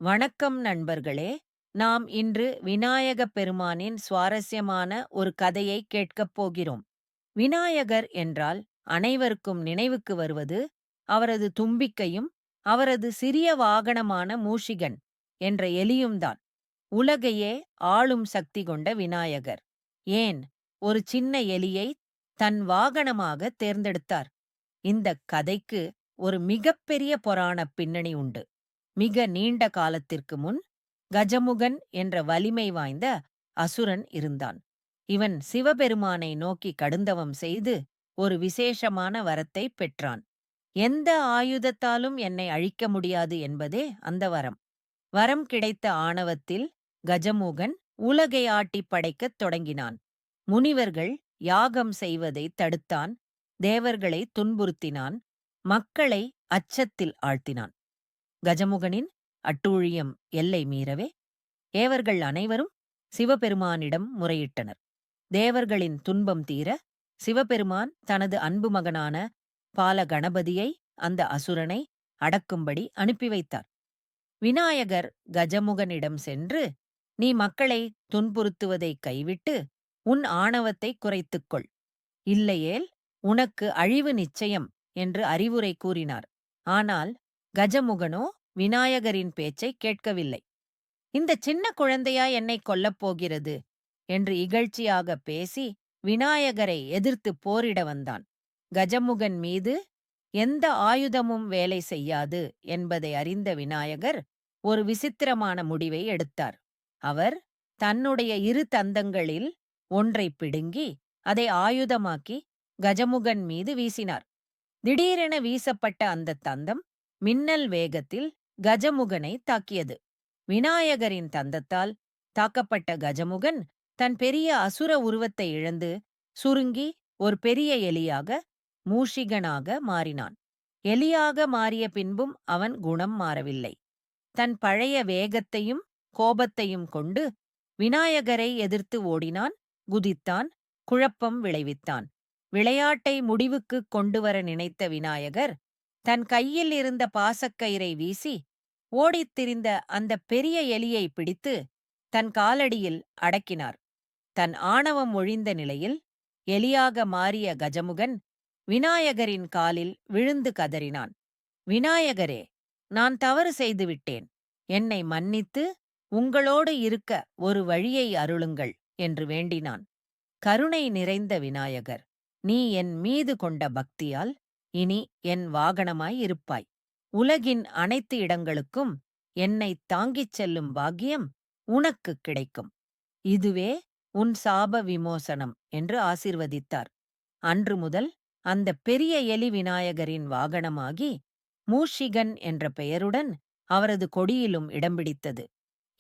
வணக்கம் நண்பர்களே. நாம் இன்று விநாயகப் பெருமானின் சுவாரஸ்யமான ஒரு கதையை கேட்கப் போகிறோம். விநாயகர் என்றால் அனைவருக்கும் நினைவுக்கு வருவது அவரது தும்பிக்கையும் அவரது சிறிய வாகனமான மூஷிகன் என்ற எலியும்தான். உலகையே ஆளும் சக்தி கொண்ட விநாயகர் ஏன் ஒரு சின்ன எலியை தன் வாகனமாக தேர்ந்தெடுத்தார்? இந்தக் கதைக்கு ஒரு மிகப்பெரிய புராணப் பின்னணி உண்டு. மிக நீண்ட காலத்திற்கு முன் கஜமுகன் என்ற வலிமை வாய்ந்த அசுரன் இருந்தான். இவன் சிவபெருமானை நோக்கி கடுந்தவம் செய்து ஒரு விசேஷமான வரத்தை பெற்றான். எந்த ஆயுதத்தாலும் என்னை அழிக்க முடியாது என்பதே அந்த வரம். வரம் கிடைத்த ஆணவத்தில் கஜமுகன் உலகை ஆட்டிப் படைக்கத் தொடங்கினான். முனிவர்கள் யாகம் செய்வதை தடுத்தான், தேவர்களை துன்புறுத்தினான், மக்களை அச்சத்தில் ஆழ்த்தினான். கஜமுகனின் அட்டூழியம் எல்லை மீறவே தேவர்கள் அனைவரும் சிவபெருமானிடம் முறையிட்டனர். தேவர்களின் துன்பம் தீர சிவபெருமான் தனது அன்பு மகனான பால கணபதியை அந்த அசுரனை அடக்கும்படி அனுப்பி வைத்தார். விநாயகர் கஜமுகனிடம் சென்று, நீ மக்களை துன்புறுத்துவதை கைவிட்டு உன் ஆணவத்தை குறைத்துக்கொள், இல்லையேல் உனக்கு அழிவு நிச்சயம் என்று அறிவுரை கூறினார். ஆனால் கஜமுகனோ விநாயகரின் பேச்சை கேட்கவில்லை. இந்த சின்ன குழந்தையா என்னை கொல்லப் போகிறது என்று இகழ்ச்சியாக பேசி விநாயகரை எதிர்த்து போரிட வந்தான். கஜமுகன் மீது எந்த ஆயுதமும் வேலை செய்யாது என்பதை அறிந்த விநாயகர் ஒரு விசித்திரமான முடிவை எடுத்தார். அவர் தன்னுடைய இரு தந்தங்களில் ஒன்றை பிடுங்கி அதை ஆயுதமாக்கி கஜமுகன் மீது வீசினார். திடீரென வீசப்பட்ட அந்த தந்தம் மின்னல் வேகத்தில் கஜமுகனை தாக்கியது. விநாயகரின் தந்தத்தால் தாக்கப்பட்ட கஜமுகன் தன் பெரிய அசுர உருவத்தை இழந்து சுருங்கி ஒரு பெரிய எலியாக, மூஷிகனாக மாறினான். எலியாக மாறிய பின்பும் அவன் குணம் மாறவில்லை. தன் பழைய வேகத்தையும் கோபத்தையும் கொண்டு விநாயகரை எதிர்த்து ஓடினான், குதித்தான், குழப்பம் விளைவித்தான். விளையாட்டை முடிவுக்குக் கொண்டுவர நினைத்த விநாயகர் தன் கையில் இருந்த பாசக்கயிறை வீசி ஓடித் திரிந்த அந்த பெரிய எலியை பிடித்து தன் காலடியில் அடக்கினார். தன் ஆணவம் ஒழிந்த நிலையில் எலியாக மாறிய கஜமுகன் விநாயகரின் காலில் விழுந்து கதறினான். விநாயகரே, நான் தவறு செய்துவிட்டேன். என்னை மன்னித்து உங்களோடு இருக்க ஒரு வழியை அருளுங்கள் என்று வேண்டினான். கருணை நிறைந்த விநாயகர், நீ என் மீது கொண்ட பக்தியால் இனி என் வாகனமாய் இருப்பாய். உலகின் அனைத்து இடங்களுக்கும் என்னை தாங்கிச் செல்லும் பாக்கியம் உனக்குக் கிடைக்கும். இதுவே உன் சாப விமோசனம் என்று ஆசீர்வதித்தார். அன்று முதல் அந்த பெரிய எலி விநாயகரின் வாகனமாகி மூஷிகன் என்ற பெயருடன் அவரது கொடியிலும் இடம் பிடித்தது.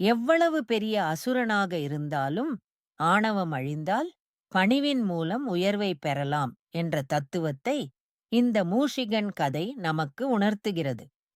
எவ்வளவு பெரிய அசுரனாக இருந்தாலும் ஆணவம் அழிந்தால் பணிவின் மூலம் உயர்வை பெறலாம் என்ற தத்துவத்தை இந்த மூஷிகன் கதை நமக்கு உணர்த்துகிறது.